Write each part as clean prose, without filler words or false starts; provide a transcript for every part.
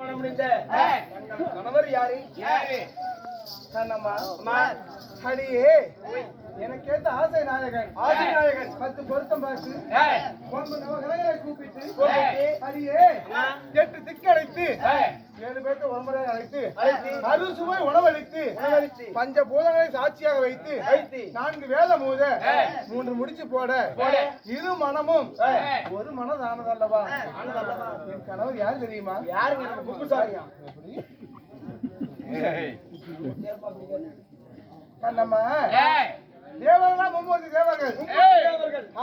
கணவர் யாரு? அடியே எனக்கு ஏத்த ஆசை நாயகன் 10 பொருத்தம் பார்த்து கூப்பிட்டு அடியே 8 திக்கு அழைத்து 7 பேருக்கு ஒன்பதை அழைத்து அறுசுவை உணவளித்து பஞ்ச பூதங்களை சாட்சியாக வைத்து 4 வேத மூத 3 முடிச்சு போட இரு மனமும் ஒரு மனதானதல்லவா? என் கணவர் யாரு தெரியுமா? யாருங்க? புக்குசாரியா? கண்ணம்மா தேவர்களா 3 தேவர்கள்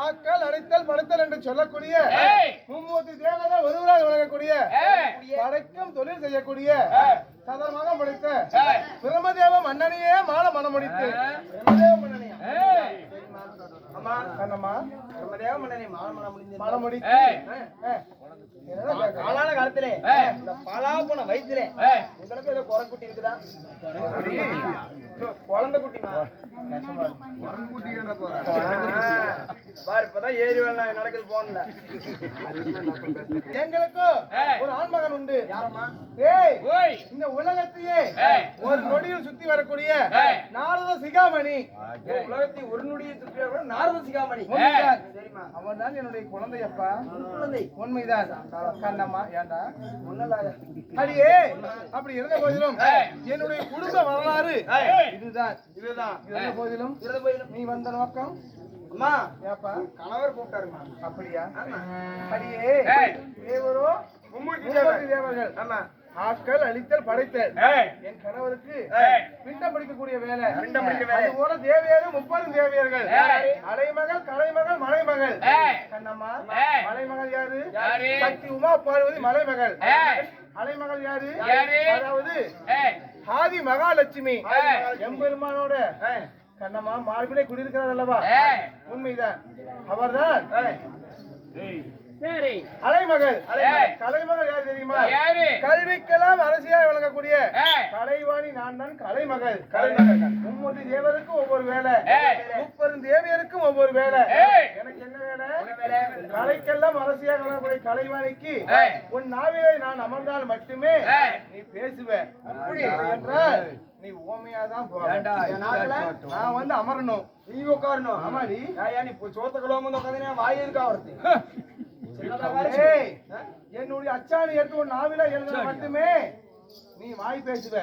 ஆக்கல் அடைத்தல் படைத்தல் என்று சொல்லக்கூடிய 3 தேவர்கள் ஒருவராக விளங்கக்கூடிய படைக்கும் தொழில் செய்யக்கூடிய சதர்மாக படைத்த பிரமதேவ மன்னனையே மாலை மனம் முடித்து காலான காலத்திலே இந்த பாலா போன வயசுல உங்களுக்கு ஏதோ குரங்குட்டி இருக்குதா? குழந்தை குட்டிமா இப்பதான் ஏறி வேணா நடக்குது போன எங்களுக்கு ஒரு ஆண்மகன் உண்டு. இந்த உலகத்தையே ஒரு நொடியில் சுத்தி வரக்கூடிய நாரத சிகாமணி. உலகத்தை ஒரு நொடியை சுத்தி வர நாரத சிகாமணி சரிமா? அவன் தான் என்னுடைய குழந்தையப்பா. குழந்தை உண்மைதான் கண்ணம்மா. ஏண்டா அடியே அப்படி இருந்த போதிலும் என்னுடைய குடும்ப வரலாறு இதுதான் இருந்த போதிலும் நீ வந்த நோக்கம் அம்மா ஏப்பா கணவர் கூப்பிட்டாருமா? அப்படியா? அடியே தேவரோ 3 தேவர்கள் ஆமா ஆக்கள் அழித்தல் படைத்தல் என் கணவருக்கு பிண்டம் பிடிக்கக்கூடிய வேலை. அதுபோல தேவியர் 30 தேவியர்கள் அலைமகள் கலைமகள் மலைமகள். கண்ணம்மா மலைமகள் யாரு? சக்தி உமா பார்வதி மலைமகள். அலைமகள் யாரு? அதாவது ஆதி மகாலட்சுமி எம்பெருமானோட கண்ணம்மா மார்பிலே குடியிருக்கிறார் அல்லவா? உண்மைதான். அவர்தான் அலைமகள். கலைமகள் யார் தெரியுமா? கல்விக்கெல்லாம் அரசியாக விளங்கக்கூடிய கலைவாணி நான் தான் கலைமகள். 3 தேவருக்கும் ஒவ்வொரு வேலை, 30 தேவியருக்கும் ஒவ்வொரு வேலை. எனக்கு என்ன வேலை? கலைக்கெல்லாம் அரசியாக விளங்கக்கூடிய கலைவாணிக்கு உன் நாவிலை நான் அமர்ந்தால் மட்டுமே நீ பேசுவ. அப்படி என்றால் நீ ஓமையாதான் நான் வந்து அமரணும், நீ உட்காரணும். ஆமாடி நீ சோத்த கழுவாம உட்காந்து வாய் இருக்கா ஒருத்தி என்னுடைய அச்சாணி எடுத்து ஒரு நாவில எழுத மட்டுமே நீ வாய் பேசுவ.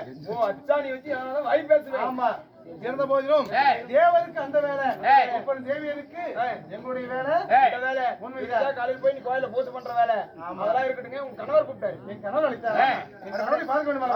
அச்சாணி வச்சு வாய் பேசுவேன். ஆமா இருந்த போதிலும் தேவருக்கு அந்த வேலை, தேவியருக்கு எங்களுடைய வேலை. உண்மைதான். காலையில் போய் நீ கோயில பூஜை பண்ற வேலை அதெல்லாம் இருக்கட்டுங்க. உங்க கணவர் கூப்பிட்டாரு. என் கணவர் அழைத்தாரு. என் கணவரை பார்க்க வேண்டுமா?